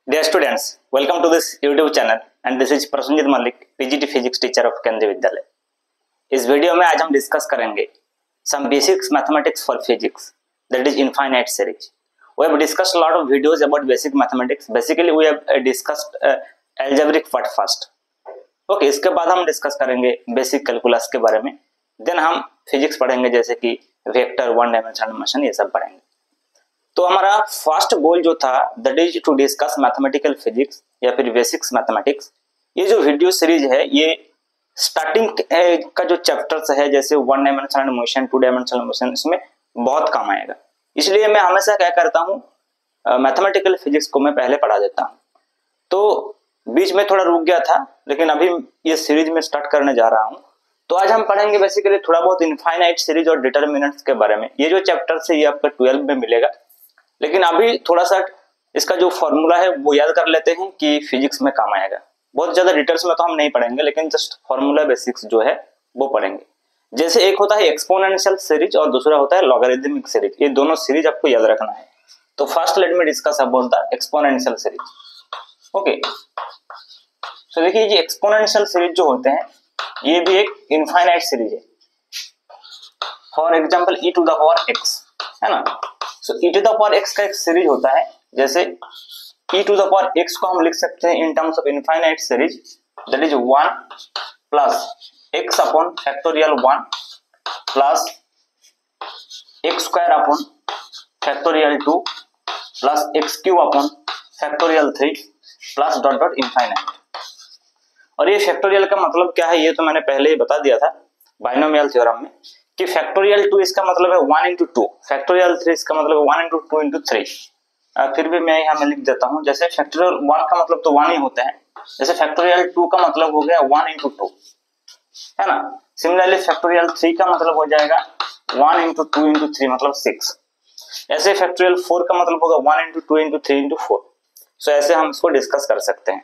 Dear students, welcome to this YouTube channel and this is Prasenjit Malik, PGT Physics teacher of केंद्रीय विद्यालय। इस video में आज हम डिस्कस करेंगे some basics mathematics for physics, that is infinite series. We have discussed a lot of videos about basic mathematics. Basically we have discussed algebraic part first. Okay, इसके बाद हम डिस्कस करेंगे बेसिक कैलकुलस के बारे में। Then हम physics पढ़ेंगे जैसे कि वेक्टर, वन डायमेंशनल मोशन, ये सब पढ़ेंगे। तो हमारा फर्स्ट गोल जो था that is to discuss mathematical physics या फिर बेसिक्स मैथमेटिक्स। ये जो वीडियो सीरीज है ये स्टार्टिंग का जो चैप्टर्स है जैसे one dimensional motion, two dimensional motion, इसमें बहुत काम आएगा। इसलिए मैं हमेशा क्या करता हूँ, मैथमेटिकल फिजिक्स को मैं पहले पढ़ा देता हूँ। तो बीच में थोड़ा रुक गया था, लेकिन अभी ये सीरीज में स्टार्ट करने जा रहा हूँ। तो आज हम पढ़ेंगे बेसिकली थोड़ा बहुत इनफाइनाइट सीरीज और डिटर्मिनेंट्स के बारे में। ये जो चैप्टर है ये आपका 12 में मिलेगा, लेकिन अभी थोड़ा सा इसका जो फॉर्मूला है वो याद कर लेते हैं कि फिजिक्स में काम आएगा। बहुत ज्यादा डिटेल्स में तो हम नहीं पढ़ेंगे, लेकिन जस्ट फॉर्मूला बेसिक्स जो है वो पढ़ेंगे। जैसे एक होता है एक्सपोनेंशियल सीरीज और दूसरा होता है लॉगरिथमिक सीरीज। ये दोनों सीरीज आपको याद रखना है। तो first let me discuss about the exponential series. Okay, तो देखिए ये एक्सपोनेंशियल सीरीज जो होते हैं ये भी एक इनफाइनाइट सीरीज है। For example e to the power x है ना। So e to the power x का एक सीरीज होता है। जैसे e to the power x को हम लिख सकते हैं in terms of infinite series, that is 1 plus x upon factorial 1 plus x square upon factorial 2 plus x cube upon factorial 3 plus dot dot infinite. और ये फैक्टोरियल का मतलब क्या है ये तो मैंने पहले ही बता दिया था बाइनोमियल थ्योरम में कि फैक्टोरियल 2 इसका मतलब है 1 into 2, फैक्टोरियल 3 इसका मतलब है 1 into 2 into 3। फिर भी मैं यहाँ में लिख देता हूँ, जैसे फैक्टोरियल 1 का मतलब तो 1 ही होता है, जैसे फैक्टोरियल 2 का मतलब हो गया 1 into 2 है ना। सिमिलरली फैक्टोरियल 3 का मतलब हो जाएगा 1 into 2 into 3 मतलब 6। ऐसे फैक्टोरियल 4 का मतलब होगा 1 into 2 into 3 into 4। सो ऐसे हम इसको डिस्कस कर सकते हैं।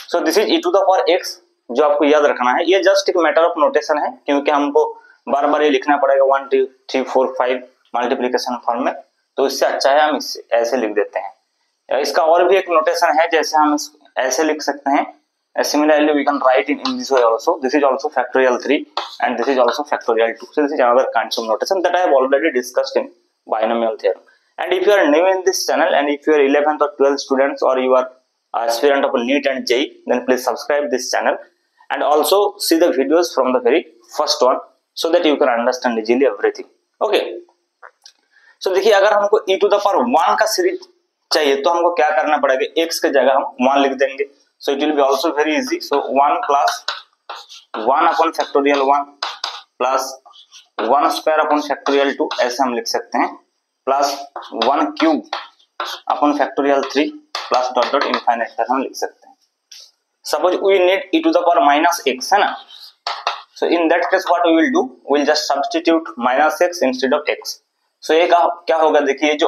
So this is e to the power x जो आपको याद रखना है। ये जस्ट एक मैटर ऑफ नोटेशन है, क्योंकि हमको बार बार ये लिखना पड़ेगा 1 2 3 4 5 मल्टीप्लिकेशन फॉर्म में। तो इससे अच्छा है हम इसे ऐसे लिख देते हैं। इसका और भी एक नोटेशन है, जैसे हम ऐसे लिख सकते हैं। Similarly we can write in this way also, this is also factorial 3 and this is also factorial 2। So this is another kinds of notation that I have already discussed in binomial theorem. And if you are new in this channel and if you are 11th or 12th students or you are aspirant of NEET and JEE, then please subscribe this channel and also see the videos from the very first one so that you can understand easily everything. Okay, so देखिए अगर हमको e to the power 1 का series चाहिए तो हमको क्या करना पड़ेगा, x के जगह हम 1 लिख देंगे। so it will be also very easy. so 1 plus 1 upon factorial 1 plus 1 square upon factorial 2 ऐसे हम लिख सकते हैं, plus 1 cube upon factorial 3 plus dot dot infinite तक हम लिख सकते हैं। Suppose we need e to the power minus x है ना। So in that case what we will do, we will just substitute minus x instead of x। So ये क्या होगा, देखिए जो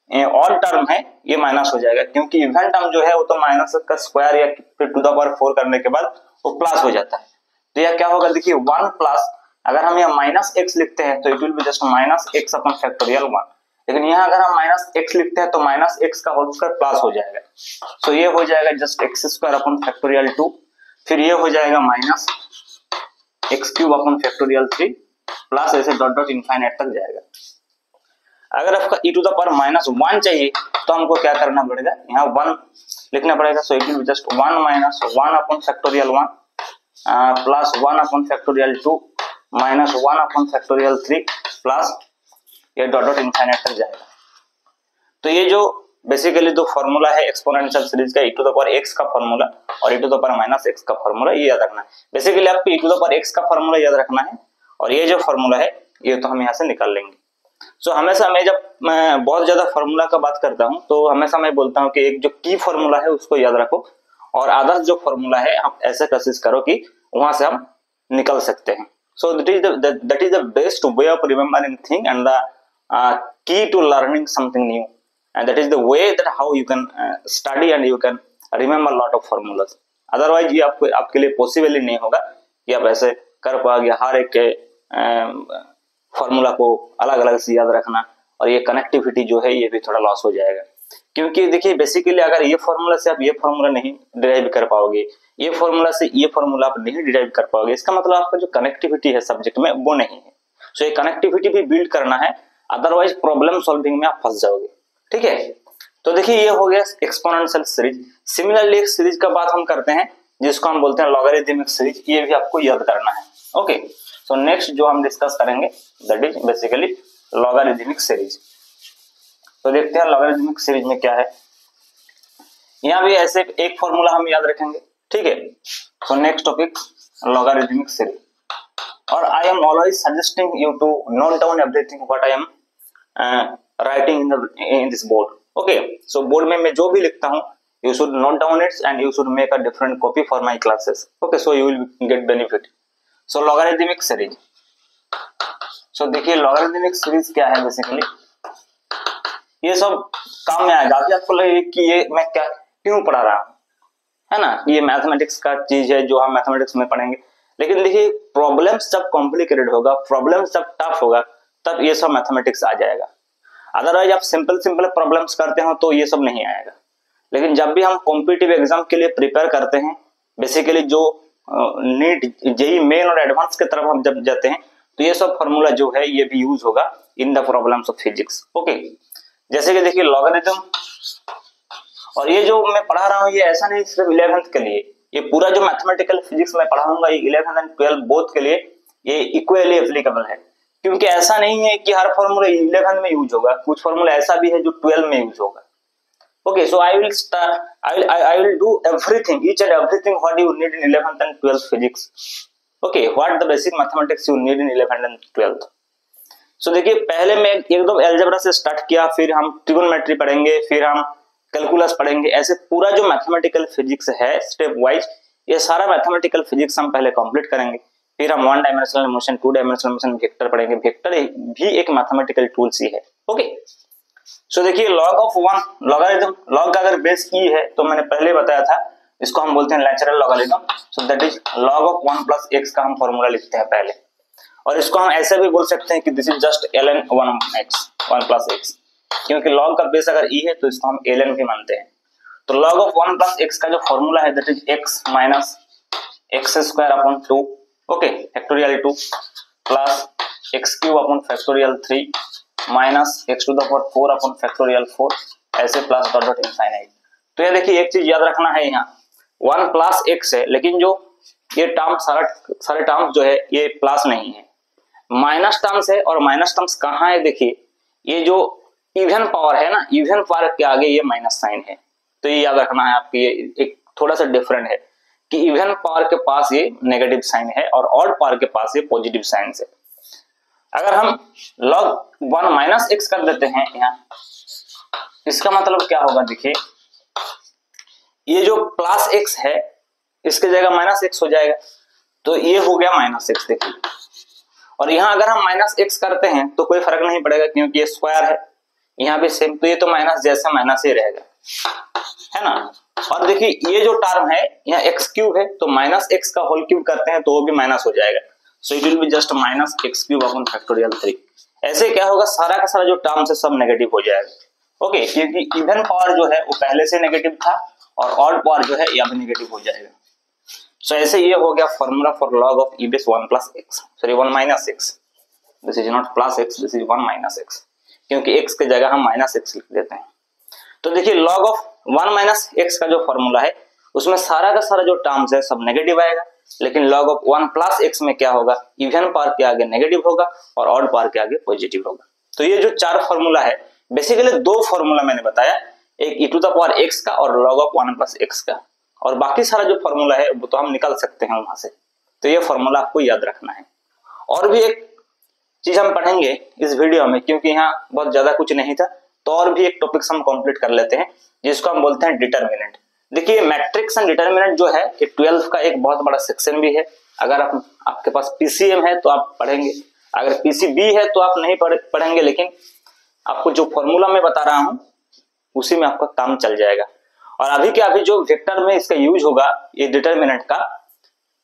ऑल टर्म है ये माइनस हो जाएगा, क्योंकि इवन टर्म जो है वो तो माइनस का स्क्वायर या फिर टू द पावर 4 करने के बाद वो प्लस हो जाता है। तो यह क्या होगा, देखिए 1 प्लस, अगर हम यहाँ माइनस x लिखते हैं तो it will be just minus x upon factorial 1, लेकिन यहाँ अगर हम माइनस x लिखते हैं तो माइनस x का होल स्क्वायर प्लस हो जाएगा। सो ये हो जाएगा just x square upon factorial 2, फिर ये हो जाएगा minus x cube upon factorial 3 plus ऐसे डॉट डॉट इनफाइनाइट तक जाएगा। अगर आपका e to the power minus 1 चाहिए तो हमको क्या करना पड़ेगा, यहाँ 1 लिखना पड़ेगा। So it will be just 1 minus 1 upon factorial 1 plus 1 upon factorial 2 minus 1 upon factorial 3 plus ये डॉट डॉट इनफाइनाइट तक जाएगा। तो ये जो बेसिकली दो फॉर्मूला है एक्सपोनेंशियल सीरीज का, e to the power x का फॉर्मूला और e to the power minus x का फॉर्मूला, ये याद रखना है। बेसिकली आपको e to the power x का फॉर्मूला याद रखना है और ये जो फॉर्मूला है ये तो हम यहाँ से निकाल लेंगे। सो हमेशा मैं बहुत ज्यादा फॉर्मूला का बात करता हूँ तो हमेशा मैं बोलता हूँ कि एक जो की फॉर्मूला है उसको याद रखो और आदर्श जो फॉर्मूला है आप ऐसे कोशिश करो कि वहां से हम निकल सकते हैं। सो that is the best way of remembering thing and the key to learning something new, and that is the way that how you can study and you can remember lot of formulas. Otherwise ये आपके लिए possible ही नहीं होगा कि आप ऐसे कर पाओगे हर एक फॉर्मूला को अलग अलग से याद रखना, और ये कनेक्टिविटी जो है ये भी थोड़ा लॉस हो जाएगा। क्योंकि देखिए बेसिकली अगर ये फॉर्मूला से आप ये फॉर्मूला नहीं डिराइव कर पाओगे, ये फॉर्मूला से ये फॉर्मूला आप नहीं डिराइव कर पाओगे, इसका मतलब आपका जो कनेक्टिविटी है सब्जेक्ट में वो नहीं है। सो ये कनेक्टिविटी भी बिल्ड करना है, अदरवाइज प्रॉब्लम सॉल्विंग में आप फंस जाओगे। ठीक है, तो देखिए ये हो गया एक्सपोनेंशियल सीरीज। सिमिलरली एक सीरीज का बात हम करते हैं जिसको हम बोलते हैं लॉगरिथमिक सीरीज, ये भी आपको याद करना है। ओके, सो नेक्स्ट जो हम डिस्कस करेंगे that is basically logarithmic series. तो देखते हैं लॉगरिथमिक सीरीज में क्या है। यहाँ भी ऐसे एक फॉर्मूला हम याद रखेंगे। ठीक है, so next topic logarithmic series, और I am always suggesting you to note down everything what I am writing in this board. Okay, so board में मैं जो भी लिखता हूँ you should note down it and you should make a different copy for my classes. Okay, so you will get benefit. So logarithmic series, so देखिए logarithmic series क्या है basically, ये सब काम में आएगा। अभी आपको लगे कि ये मैं क्या क्यों पढ़ा रहा हूँ, है ना, ये मैथमेटिक्स का चीज है जो हम मैथमेटिक्स में पढ़ेंगे, लेकिन देखिए प्रॉब्लम्स जब कॉम्प्लिकेटेड होगा, प्रॉब्लम्स जब टफ होगा, तब ये सब मैथमेटिक्स आ जाएगा। अदरवाइज आप सिंपल सिंपल प्रॉब्लम्स करते हो तो ये सब नहीं आएगा। लेकिन जब भी हम कॉम्पिटिटिव एग्जाम के लिए प्रिपेयर करते हैं, बेसिकली जो नीट जेई मेन और एडवांस की तरफ हम जब जाते हैं, तो ये सब फॉर्मूला जो है ये भी यूज होगा in the problems of physics. Okay, जैसे कि देखिए लॉगरिथम, और ये जो मैं पढ़ा रहा हूँ ये ऐसा नहीं सिर्फ 11th के लिए, ये पूरा जो मैथमेटिकल फिजिक्स में पढ़ाऊंगा ये 11th एंड 12th बोथ के लिए ये इक्वली एप्लीकेबल है। क्योंकि ऐसा नहीं है कि हर फॉर्मूला 11th में यूज होगा, कुछ फॉर्मूला ऐसा भी है जो 12 में यूज होगा। Okay, so I will do everything, each and everything what you need in 11th and 12th physics. Okay, what the basic mathematics you need in 11th and 12th. So देखिए पहले मैं एकदम अलजेब्रा से start किया, फिर हम trigonometry पढ़ेंगे, फिर हम कैलकुलस पढ़ेंगे, ऐसे पूरा जो मैथमेटिकल फिजिक्स है स्टेप वाइज ये सारा मैथमेटिकल फिजिक्स हम पहले कंप्लीट करेंगे। फिर हम 1 dimensional motion, 2 dimensional motion, vector पढ़ेंगे। वेक्टर भी एक मैथमेटिकल टूल्स ही है। ओके, सो देखिए log of one, logarithm, log का अगर बेस ई है तो मैंने पहले बताया था इसको हम बोलते हैं natural logarithm. So that is log of 1 plus x का हम फॉर्मूला लिखते हैं पहले, और इसको हम ऐसे भी बोल सकते हैं कि this is just ln 1 plus x, क्योंकि लॉग का बेस अगर ई है तो इसको हम ln भी मानते हैं। तो लॉग ऑफ 1 प्लस x का जो फॉर्मूला है that is x minus X square upon 2, okay, factorial 2 plus X cube upon factorial 3 minus X to the power 4 upon factorial 4, ऐसे प्लस डॉट डॉट इनफाइनाइट। तो ये देखिए एक चीज याद रखना है, यहाँ 1 प्लस x है, लेकिन जो ये टर्म सारे टर्म्स जो है ये प्लस नहीं है, माइनस टर्म्स है। और माइनस टर्म्स कहाँ है, देखिए ये जो इवन पावर है ना, इवन पावर के आगे ये माइनस साइन है। तो ये याद रखना है आपकी, ये एक थोड़ा सा डिफरेंट है कि इवन पावर के पास ये नेगेटिव साइन है और ऑड पावर के पास ये पॉजिटिव साइन है। अगर हम log 1 माइनस x कर देते हैं यहाँ, इसका मतलब क्या होगा, देखिए ये जो प्लस x है इसके जगह माइनस x हो जाएगा, तो ये हो गया माइनस x। देखिए, और यहाँ अगर हम माइनस x करते हैं तो कोई फर्क नहीं पड़ेगा क्योंकि ये स्क्वायर है, यहाँ भी सेम, तो ये तो माइनस जैसे माइनस ही रहेगा, है ना। और देखिए ये जो टर्म है यहाँ एक्स क्यूब है, तो माइनस एक्स का होल क्यूब करते हैं तो वो भी माइनस हो जाएगा। सो it will be just minus x cube upon factorial 3। ऐसे क्या होगा, सारा का सारा जो टर्म है सब नेगेटिव हो जाएगा। ओके, क्योंकि इवन पावर जो है वो पहले से नेगेटिव था और ऑड पावर जो है यह भी नेगेटिव हो जाएगा। सो ऐसे ये हो गया formula for log of e base 1 plus x, sorry 1 minus x। This is not plus x, this is 1 minus x, क्योंकि x के जगह हम माइनस x लिख देते हैं। तो देखिए लॉग ऑफ 1 माइनस x का जो फॉर्मूला है उसमें सारा का सारा जो टर्म्स है सब नेगेटिव आएगा, लेकिन log ऑफ 1 प्लस x में क्या होगा, इवन पावर के आगे नेगेटिव होगा और ऑड पावर के आगे पॉजिटिव होगा। तो ये जो 4 फॉर्मूला है, बेसिकली 2 फॉर्मूला मैंने बताया, एक e to the power x का और log ऑफ 1 प्लस x का, और बाकी सारा जो फॉर्मूला है वो तो हम निकाल सकते हैं वहां से। तो ये फॉर्मूला आपको याद रखना है। और भी एक चीज हम पढ़ेंगे इस वीडियो में, क्योंकि यहाँ बहुत ज्यादा कुछ नहीं था, तो और भी एक टॉपिक्स हम कंप्लीट कर लेते हैं जिसको हम बोलते हैं डिटरमिनेंट। देखिए मैट्रिक्स एंड डिटरमिनेंट जो है ये 12th का एक बहुत बड़ा सेक्शन भी है। अगर आपके पास पीसीएम है तो आप पढ़ेंगे, अगर पीसीबी है तो आप नहीं पढ़ेंगे, लेकिन आपको जो फॉर्मूला मैं बता रहा हूं उसी में आपका काम चल जाएगा। और अभी के अभी जो वेक्टर में इसका यूज होगा ये डिटरमिनेंट का,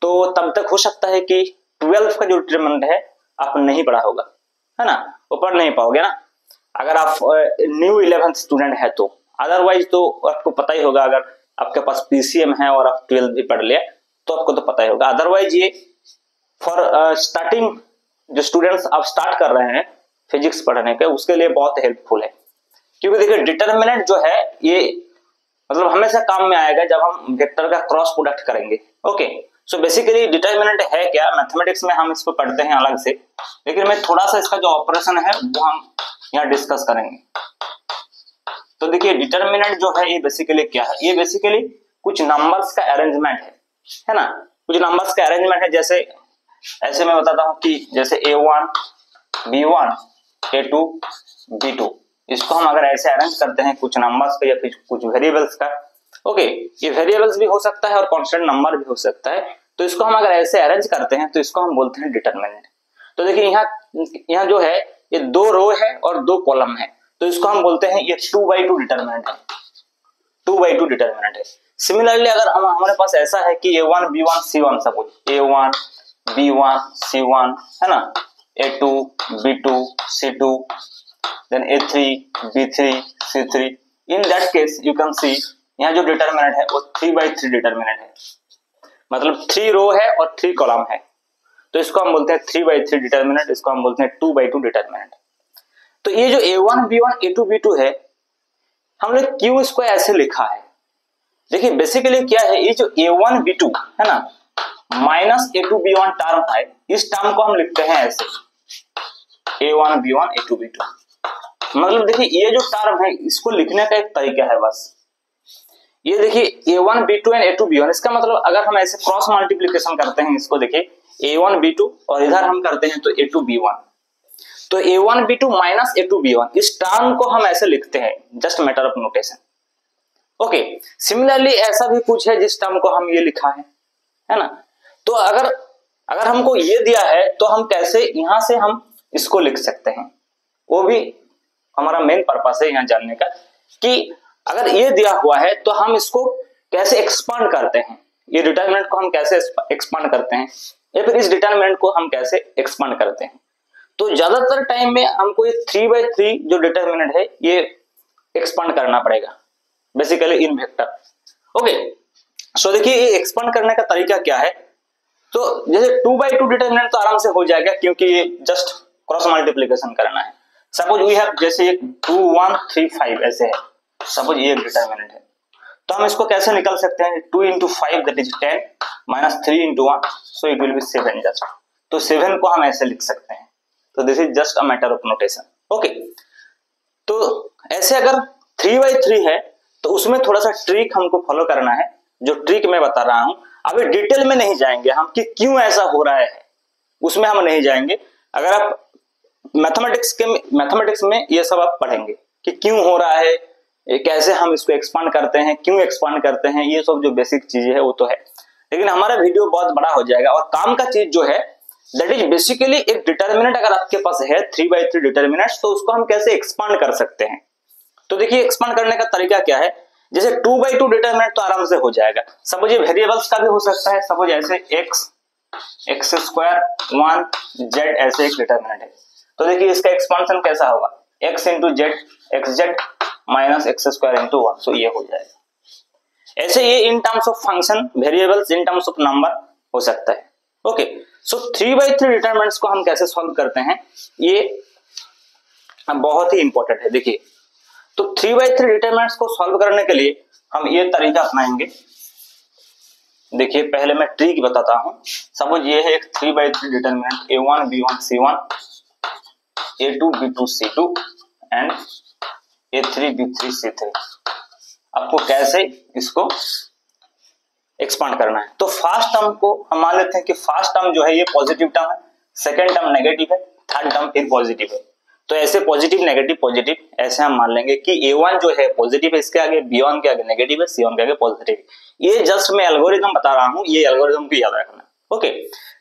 तो तब तक हो सकता है कि 12th का जो डिटरमिनेंट है आप नहीं पढ़ा होगा, है ना, वो पढ़ नहीं पाओगे ना। अगर आप न्यू 11th स्टूडेंट है तो अदरवाइज तो आपको पता ही होगा, अगर आपके पास पीसीएम है और आप 12th भी पढ़ लिया तो आपको तो पता ही होगा। अदरवाइज ये फॉर स्टार्टिंग जो स्टूडेंट्स आप स्टार्ट कर रहे हैं फिजिक्स पढ़ने के, उसके लिए बहुत हेल्पफुल है। क्योंकि देखिए डिटर्मिनेंट जो है ये मतलब हमेशा काम में आएगा जब हम वेक्टर का क्रॉस प्रोडक्ट करेंगे। ओके, सो बेसिकली डिटर्मिनेंट है क्या, मैथमेटिक्स में हम इसको पढ़ते हैं अलग से, लेकिन मैं थोड़ा सा इसका जो ऑपरेशन है वो हम यहाँ डिस्कस करेंगे। तो देखिए डिटर्मिनेंट जो है ये बेसिकली क्या है, ये बेसिकली कुछ नंबर्स का अरेंजमेंट है ना, कुछ नंबर्स का अरेंजमेंट है। जैसे ऐसे मैं बताता हूँ कि जैसे A1 B1 A2 B2, इसको हम अगर ऐसे अरेंज करते हैं कुछ नंबर्स का या फिर कुछ वेरिएबल्स का, ओके, ये वेरिएबल्स भी हो सकता है और कांस्टेंट नंबर भी हो सकता है, तो इसको हम अगर ऐसे अरेंज करते हैं तो इसको हम बोलते हैं डिटर्मिनेंट। तो देखिए यहाँ जो है ये 2 रो है और 2 कॉलम है, तो इसको हम बोलते हैं ये 2x2 डिटर्मिनेंट है, 2x2 डिटर्मिनेंट है। सिमिलरली अगर हमारे पास ऐसा है कि A1 B1 C1, suppose A1 B1 C1 है ना, A2 B2 C2, then A3 B3 C3, in that case you can see यहाँ जो डिटर्मिनेंट है वो 3x3 डिटर्मिनेंट है, मतलब 3 रो है और 3 कॉलम है, तो इसको हम बोलते हैं 3x3 डिटर्मिनेंट, इसको हम बोलते हैं 2x2 डिटर्मिनेंट। तो ये जो A1 B1 A2 B2 है, हमने क्यों इसको ऐसे लिखा है, देखिए बेसिकली क्या है, ये जो A1 B2 है ना माइनस A2 B1 टर्म है, इस टर्म को हम लिखते हैं ऐसे A1 B1 A2 B2। मतलब देखिए ये जो टर्म है इसको लिखने का एक तरीका है बस, ये देखिए A1 B2 and A2 B1, इसका मतलब अगर हम ऐसे क्रॉस मल्टीप्लिकेशन करते हैं इसको, देखिए A1 B2 और इधर हम करते हैं तो A2 B1, तो A1 B2 minus A2 B1, इस टर्म को हम ऐसे लिखते हैं, just matter of notation. Okay, similarly ऐसा भी कुछ है जिस टर्म को हम ये लिखा है ना, तो अगर हमको ये दिया है तो हम कैसे यहां से हम इसको लिख सकते हैं, वो भी हमारा मेन पर्पस है यहाँ जानने का कि अगर ये दिया हुआ है तो हम इसको कैसे एक्सपांड करते हैं, ये डिटर्मिनेंट को हम कैसे एक्सपांड करते हैं या फिर इस डिटर्मिनेंट को हम कैसे एक्सपांड करते हैं। तो ज्यादातर टाइम में हमको ये 3x3 जो डिटर्मिनेंट है ये एक्सपांड करना पड़ेगा बेसिकली इन वेक्टर। ओके, सो देखिए ये एक्सपांड करने का तरीका क्या है, तो जैसे 2x2 डिटर्मिनेंट तो आराम से हो जाएगा क्योंकि ये जस्ट क्रॉस मल्टीप्लिकेशन करना है। सपोज वी हैव जैसे एक 2 1 3 5 ऐसे है, सपोज ये डिटर्मिनेंट है, तो हम इसको कैसे निकल सकते हैं, 2 into 5 that is 10 minus 3 into 1 so it will be 7 just, तो 7 को हम ऐसे लिख सकते हैं, तो this is just a matter of notation. Okay, तो ऐसे अगर 3x3 है तो उसमें थोड़ा सा ट्रिक हमको फॉलो करना है, जो ट्रिक मैं बता रहा हूं अभी डिटेल में नहीं जाएंगे हम कि क्यों ऐसा हो रहा है, उसमें हम नहीं जाएंगे। अगर आप मैथमेटिक्स में ये सब आप पढ़ेंगे कि क्यों हो रहा है, कैसे हम इसको एक्सपांड करते हैं, क्यों एक्सपांड करते हैं, ये सब जो बेसिक चीजें है वो तो है, लेकिन हमारा वीडियो बहुत बड़ा हो जाएगा और काम का चीज जो है दैट इज बेसिकली एक डिटर्मिनेंट अगर आपके पास है 3x3 डिटर्मिनेंट, तो उसको हम कैसे एक्सपांड कर सकते हैं। तो देखिए एक्सपांड करने का तरीका क्या है, जैसे 2x2 डिटर्मिनेंट तो आराम से हो जाएगा, सपोज ये वेरिएबल्स का भी हो सकता है, सपोज ऐसे x स्क्वायर 1 z ऐसे एक डिटर्मिनेंट है, तो देखिए इसका एक्सपांशन कैसा होगा, x into z xz minus x square into 1, सो ये हो जाएगा। ऐसे ये इन terms of function variables in terms of number हो सकता है। ओके, सो 3x3 डिटर्मिनेंट्स को हम कैसे सॉल्व करते हैं ये बहुत ही इंपॉर्टेंट है। देखिए तो 3x3 डिटर्मिनेंट्स को सॉल्व करने के लिए हम ये तरीका अपनाएंगे। देखिए पहले मैं ट्रिक बताता हूं, सपोज ये है एक 3x3 determinant A1 B1 C1 A2 B2 C2 and A3 B3 C3, आपको कैसे इसको एक्सपांड करना है। तो फर्स्ट टर्म को हम मान लेते हैं कि फर्स्ट टर्म जो है ये पॉजिटिव टर्म है, सेकंड टर्म नेगेटिव है, थर्ड टर्म फिर पॉजिटिव है, तो ऐसे पॉजिटिव नेगेटिव पॉजिटिव ऐसे हम मान लेंगे कि A1 जो है पॉजिटिव है, इसके आगे B1 के आगे नेगेटिव है, C1 के आगे पॉजिटिव है। ये जस्ट मैं एल्गोरिथम बता रहा हूं, ये एल्गोरिथम को याद रखना। ओके,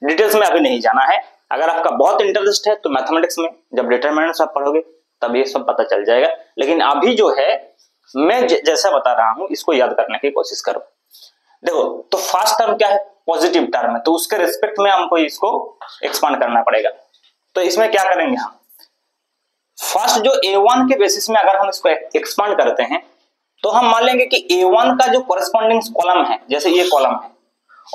डिटेल्स में अभी नहीं जाना है, अगर आपका बहुत इंटरेस्ट है तो मैथमेटिक्स में जब डिटरमिनेंट्स आप पढ़ोगे तब ये सब पता चल जाएगा, लेकिन अभी जो है मैं जैसा बता रहा हूं इसको याद करने की कोशिश करो। देखो तो फर्स्ट टर्म क्या है, पॉजिटिव टर्म है, तो उसके रिस्पेक्ट में हमको इसको एक्सपांड करना पड़ेगा। तो इसमें क्या करेंगे हम, फर्स्ट जो A1 के बेसिस में अगर हम इसको एक्सपांड करते हैं तो हम मान लेंगे कि A1 का जो कॉरेस्पॉन्डिंग कॉलम है, जैसे ये कॉलम है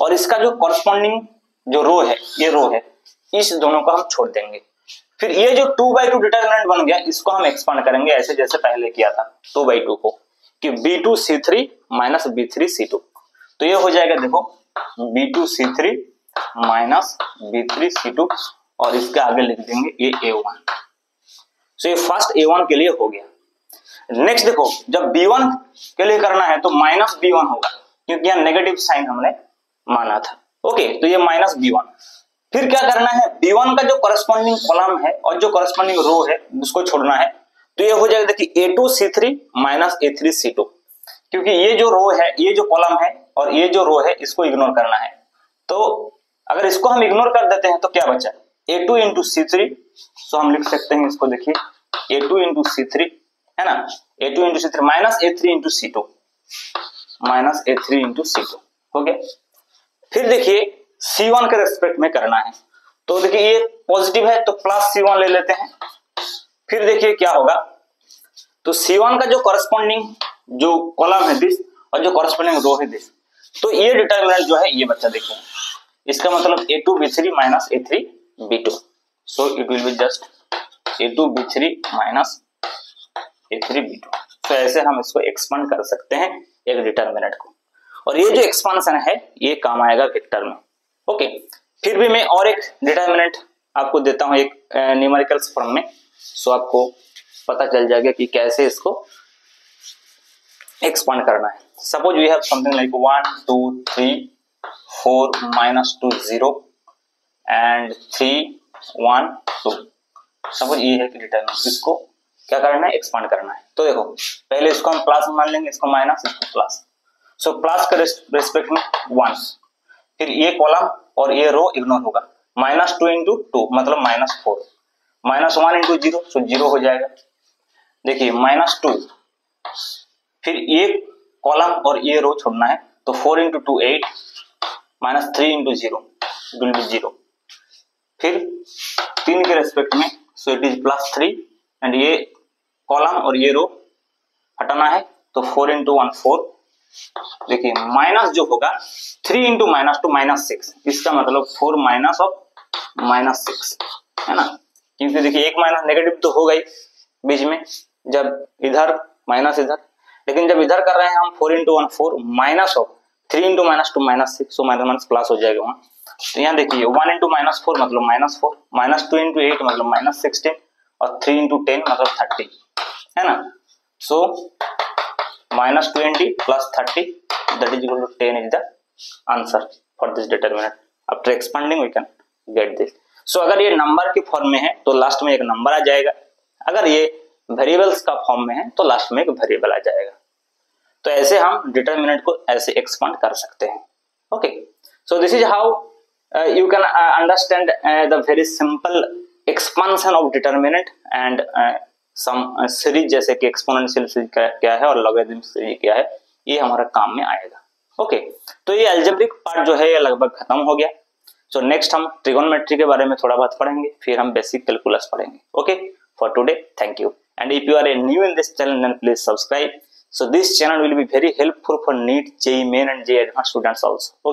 और इसका जो कॉरेस्पॉन्डिंग जो रो है, ये रो है, इस दोनों को हम छोड़ देंगे। फिर ये जो 2/2 डिटरमिनेंट बन गया, इसको हम एक्सपांड करेंगे ऐसे जैसे पहले किया था 2/2 को, कि B2C3 माइनस B3C2। तो ये हो जाएगा देखो B2C3 माइनस B3C2 और इसके आगे लिख देंगे ये A1। सो ये फर्स्ट A1 के लिए हो गया। नेक्स्ट देखो, जब B1 के लिए करना है तो माइनस B1 होगा, क्योंकि यहाँ नेगेटिव साइन हमने माना था। ओके, तो ये माइनस B1। फिर क्या करना है, B1 का जो कॉरेस्पॉन्डिंग कॉलम है और जो कॉरेस्पॉन्डिंग रो है उसको छोड़ना है। तो ये हो जाएगा देखिए A2C3 माइनस A3C2, क्योंकि ये जो रो है, ये जो कॉलम है और ये जो रो है, इसको इग्नोर करना है। तो अगर इसको हम इग्नोर कर देते हैं तो क्या बचा, A2 इंटू C3। सो हम लिख सकते हैं इसको, देखिए A2 इंटू C3 है ना, A2 into C3 minus A3 into C2, minus A3 into C2 हो गया। फिर देखिए C1 के रेस्पेक्ट में करना है, तो देखिए ये पॉजिटिव है तो प्लस C1 ले लेते हैं। फिर देखिए क्या होगा, तो C1 का जो कॉरेस्पॉन्डिंग जो कॉलम है दिस और जो कॉरेस्पॉन्डिंग रो है दिस, तो ये डिटरमिनेंट जो है ये बच्चा देखिए, इसका मतलब A2B3 minus A3B2। So it will be just A2B3 minus A3B2। तो ऐसे हम इसको एक्सपांड कर सकते हैं एक डिटरमिनेंट को, और ये जो एक्सपांशन है ये काम आएगा वेक्टर में। ओके, फिर भी मैं और एक डिटरमिनेंट आपको देता हूं एक न्यूमेरिकल्स फॉर्म में, सो आपको पता चल जाएगा कि कैसे इसको एक्सपांड करना है। Suppose we have something like 1 2 3 4 minus 2 0 and 3 1 2। Suppose ये है कि डिटरमिनेंट, इसको क्या करना है, एक्सपांड करना है। तो देखो पहले इसको हम प्लस मान लेंगे, इसको माइनस, इसको प्लस। सो प्लस के रेस्पेक्ट में 1, फिर ये कॉलम और ये रो इग्नोर होगा, माइनस 2 इंटू 2 मतलब माइनस 4, माइनस 1 इंटू 0 सो 0 हो जाएगा। देखिए माइनस 2, फिर ये कॉलम और ये रो छोड़ना है, तो 4 into 2 8 minus 3 into 0 will be 0। फिर 3 के रेस्पेक्ट में so it is plus 3 and ये कॉलम और ये रो हटाना है, तो 4 इंटू 1 4। देखिए माइनस जो होगा 3 इंटू माइनस 2 माइनस 6, इसका मतलब 4 माइनस ऑफ माइनस 6 है ना, क्योंकि देखिए एक माइनस नेगेटिव तो होगा ही बीच में, जब इधर माइनस इधर, लेकिन जब इधर कर रहे हैं हम 4 into 1 4 minus of 3 into minus 2 minus 6, so minus plus हो जाएगा वहां। तो यहाँ देखिए 1 इंटू माइनस 4 मतलब माइनस 4, माइनस 2 इंटू 8 मतलब माइनस 16 और 3 इंटू 10 मतलब 30 है ना। सो minus 20 plus 30 that is equal to 10 is the answer for this determinant. After expanding we can get this. So अगर ये नंबर के फॉर्म में है तो लास्ट में एक नंबर आ जाएगा, अगर ये वेरिएबल्स का फॉर्म में है तो लास्ट में एक वेरिएबल आ जाएगा। तो ऐसे हम डिटरमिनेंट को ऐसे एक्सपांड कर सकते हैं। Okay, so this is how you can understand the very simple expansion of determinant and some series जैसे कि एक्सपोनेंशियल सीरीज क्या है और लॉगरिथम सीरीज क्या है, ये हमारा काम में आएगा। ओके, तो ये अलजेब्रिक पार्ट जो है ये लगभग खत्म हो गया। सो नेक्स्ट हम ट्रिगोनोमेट्री के बारे में थोड़ा बहुत पढ़ेंगे, फिर हम बेसिक कैलकुलस पढ़ेंगे। Okay, for today thank you, and if you are a new in this channel then please subscribe. So this channel will be very helpful for NEET, JEE main and JEE advance students also.